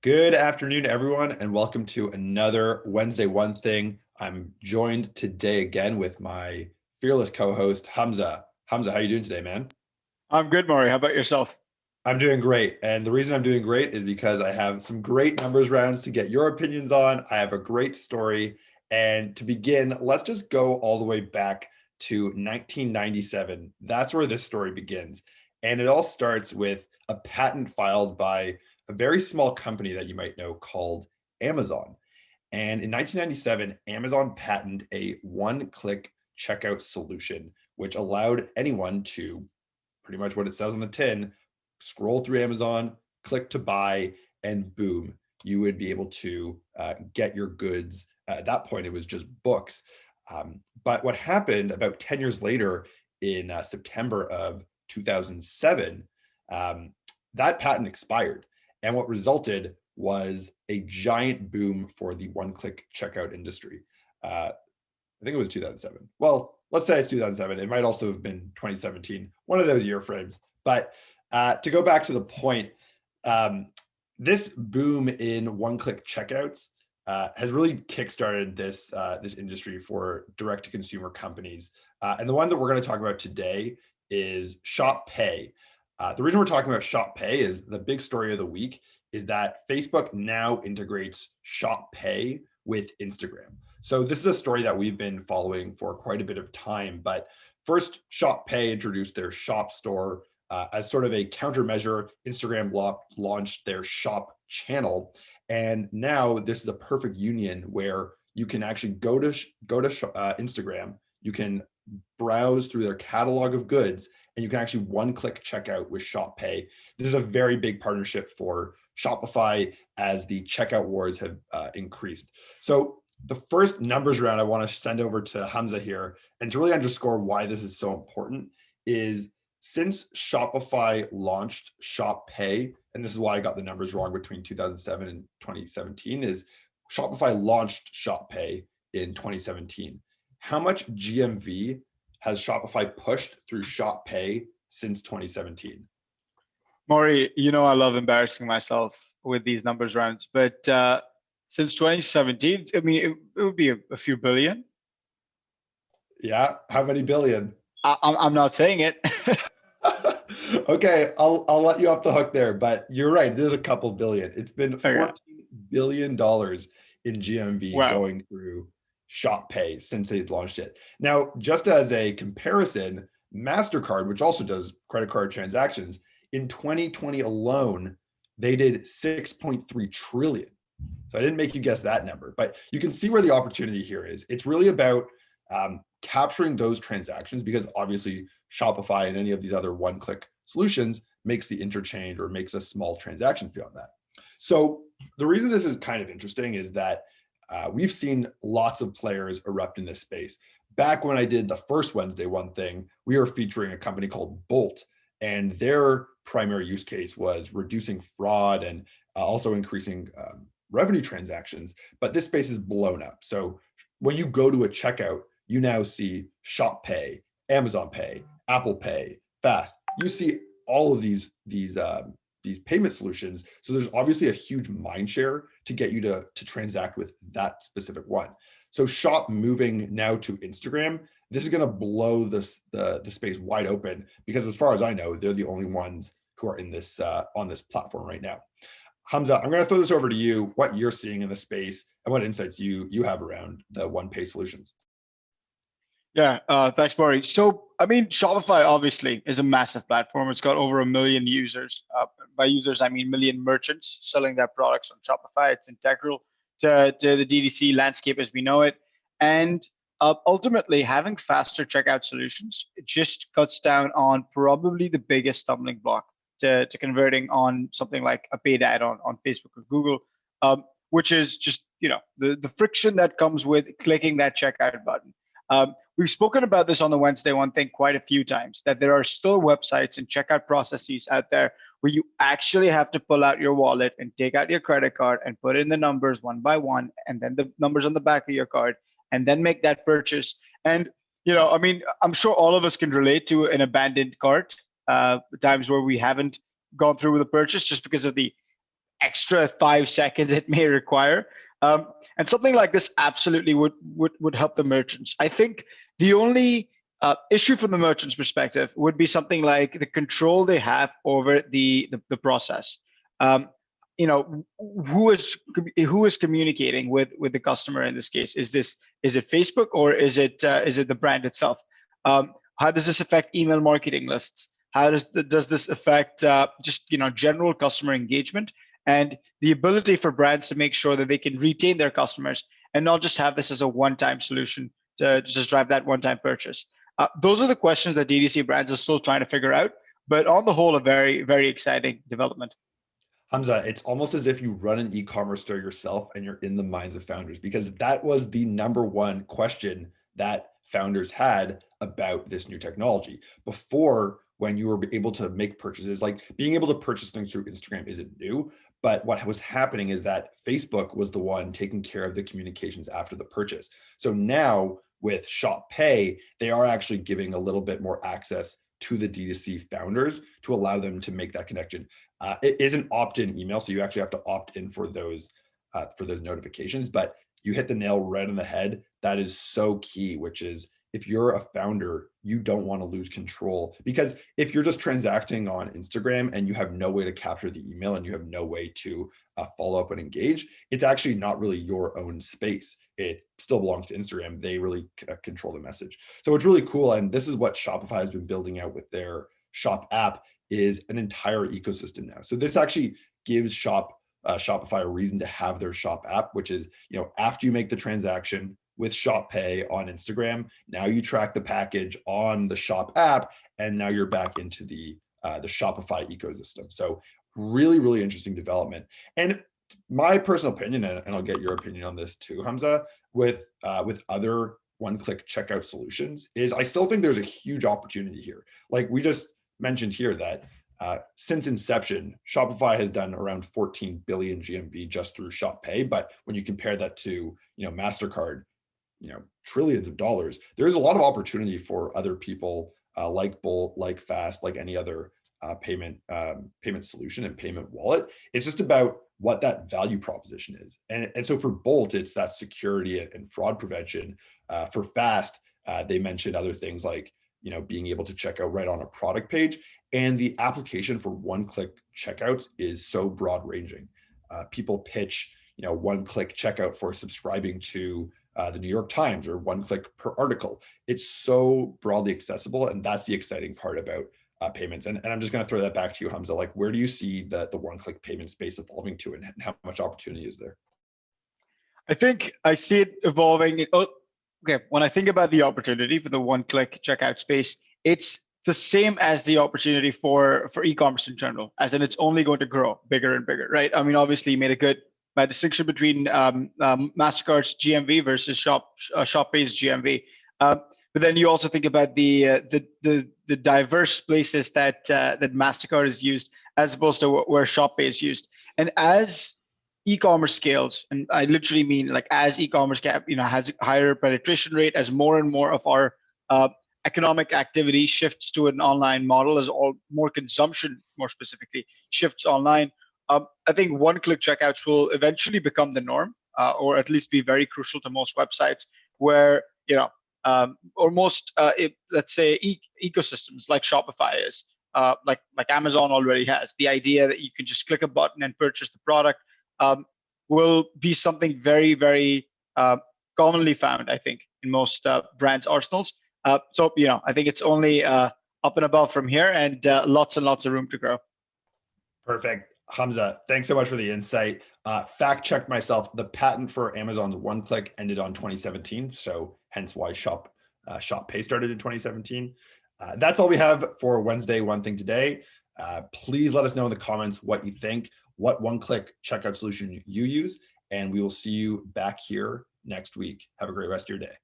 Good afternoon, everyone, and welcome to another Wednesday One Thing. I'm joined today again with my fearless co-host, Hamza. Hamza, how you doing today, man? I'm good, Maury. How about yourself? I'm doing great. And the reason I'm doing great is because I have some great numbers rounds to get your opinions on. I have a great story. And to begin, let's just go all the way back to 1997. That's where this story begins. And it all starts with a patent filed by a very small company that you might know called Amazon. And in 1997, Amazon patented a one-click checkout solution, which allowed anyone to pretty much what it says on the tin, scroll through Amazon, click to buy, and boom, you would be able to get your goods. At that point, it was just books. But what happened about 10 years later in September of 2007, that patent expired. And what resulted was a giant boom for the one-click checkout industry. I think it was 2007. Well, let's say it's 2007. It might also have been 2017, one of those year frames. But to go back to the point, this boom in one-click checkouts has really kickstarted this industry for direct-to-consumer companies. And the one that we're going to talk about today is Shop Pay. The reason we're talking about Shop Pay is the big story of the week is that Facebook now integrates Shop Pay with Instagram. So this is a story that we've been following for quite a bit of time. But first, Shop Pay introduced their Shop Store as sort of a countermeasure. Instagram launched their Shop channel, and now this is a perfect union where you can actually go to Instagram. You can browse through their catalog of goods, and you can actually one-click checkout with Shop Pay. This is a very big partnership for Shopify as the checkout wars have increased. So the first numbers round I want to send over to Hamza here, and to really underscore why this is so important, is since Shopify launched Shop Pay, and this is why I got the numbers wrong between 2007 and 2017, is Shopify launched Shop Pay in 2017. How much GMV has Shopify pushed through Shop Pay since 2017? Maury, I love embarrassing myself with these numbers rounds, but since 2017, I mean, it would be a few billion. Yeah, how many billion? I'm not saying it. Okay, I'll let you off the hook there, but you're right. There's a couple billion. It's been $14 billion in GMV Wow. going through Shop Pay since they launched it. Now, just as a comparison, MasterCard, which also does credit card transactions, in 2020 alone, they did 6.3 trillion. So I didn't make you guess that number, but you can see where the opportunity here is. It's really about capturing those transactions, because obviously Shopify and any of these other one-click solutions makes the interchange or makes a small transaction fee on that. So the reason this is kind of interesting is that we've seen lots of players erupt in this space. Back when I did the first Wednesday One Thing, we were featuring a company called Bolt, and their primary use case was reducing fraud and also increasing revenue transactions. But this space is blown up. So when you go to a checkout, you now see Shop Pay, Amazon Pay, Apple Pay, Fast. You see all of these payment solutions. So there's obviously a huge mind share to get you to transact with that specific one. So Shop moving now to Instagram, this is going to blow the space wide open, because as far as I know, they're the only ones who are in this on this platform right now. Hamza, I'm going to throw this over to you, what you're seeing in the space and what insights you have around the one pay solutions. Yeah, thanks, Maury. So, I mean, Shopify obviously is a massive platform. It's got over 1 million users. By users, I mean million merchants selling their products on Shopify. It's integral to the DTC landscape as we know it. And ultimately, having faster checkout solutions, it just cuts down on probably the biggest stumbling block to converting on something like a paid ad on Facebook or Google, which is just the friction that comes with clicking that checkout button. We've spoken about this on the Wednesday One Thing quite a few times, that there are still websites and checkout processes out there where you actually have to pull out your wallet and take out your credit card and put in the numbers one by one, and then the numbers on the back of your card, and then make that purchase. And, I mean, I'm sure all of us can relate to an abandoned cart, times where we haven't gone through with a purchase just because of the extra 5 seconds it may require. And something like this absolutely would help the merchants. I think the only issue from the merchant's perspective would be something like the control they have over the process. Um, who is communicating with the customer in this case? Is it Facebook, or is it the brand itself? How does this affect email marketing lists? How does this affect just general customer engagement and the ability for brands to make sure that they can retain their customers and not just have this as a one-time solution to just drive that one-time purchase? Those are the questions that DTC brands are still trying to figure out, but on the whole, a very, very exciting development. Hamza, it's almost as if you run an e-commerce store yourself and you're in the minds of founders, because that was the number one question that founders had about this new technology. Before, when you were able to make purchases, like being able to purchase things through Instagram isn't new, but what was happening is that Facebook was the one taking care of the communications after the purchase. So now with Shop Pay, they are actually giving a little bit more access to the D2C founders to allow them to make that connection. It is an opt-in email, so you actually have to opt in for those notifications. But you hit the nail right on the head. That is so key, which is if you're a founder, you don't want to lose control, because if you're just transacting on Instagram and you have no way to capture the email and you have no way to follow up and engage, it's actually not really your own space. It still belongs to Instagram. They really control the message. So it's really cool. And this is what Shopify has been building out with their Shop app, is an entire ecosystem now. So this actually gives Shopify a reason to have their Shop app, which is, after you make the transaction with Shop Pay on Instagram, now you track the package on the Shop app, and now you're back into the Shopify ecosystem. So really, really interesting development. And my personal opinion, and I'll get your opinion on this too, Hamza, with other one-click checkout solutions, is I still think there's a huge opportunity here. Like we just mentioned here that since inception, Shopify has done around 14 billion GMV just through Shop Pay. But when you compare that to, MasterCard, trillions of dollars, there's a lot of opportunity for other people like Bolt, like Fast, like any other payment solution and payment wallet. It's just about what that value proposition is. And so for Bolt, it's that security and fraud prevention. For Fast, they mentioned other things like, being able to check out right on a product page. And the application for one-click checkouts is so broad ranging. People pitch, one-click checkout for subscribing to the New York Times, or one-click per article. It's so broadly accessible, and that's the exciting part about payments. And I'm just going to throw that back to you, Hamza. Like, where do you see the one-click payment space evolving to, and how much opportunity is there? I think I see it evolving. Okay, when I think about the opportunity for the one-click checkout space, it's the same as the opportunity for e-commerce in general, as in it's only going to grow bigger and bigger, right? I mean, obviously, you made a good distinction between Mastercard's GMV versus ShopPay's GMV. But then you also think about the diverse places that Mastercard is used, as opposed to where ShopPay is used. And as e-commerce scales, and I literally mean like as e-commerce has a higher penetration rate, as more and more of our economic activity shifts to an online model, as all more consumption, more specifically, shifts online. I think one-click checkouts will eventually become the norm, or at least be very crucial to most websites, where or most let's say ecosystems like Shopify is, like Amazon already has. The idea that you can just click a button and purchase the product will be something very, very commonly found, I think, in most brands' arsenals. So I think it's only up and above from here, and lots and lots of room to grow. Perfect. Hamza, thanks so much for the insight. Fact checked myself. The patent for Amazon's one-click ended on 2017, so hence why Shop Pay started in 2017. That's all we have for Wednesday One Thing Today. Please let us know in the comments what you think, what one-click checkout solution you use, and we will see you back here next week. Have a great rest of your day.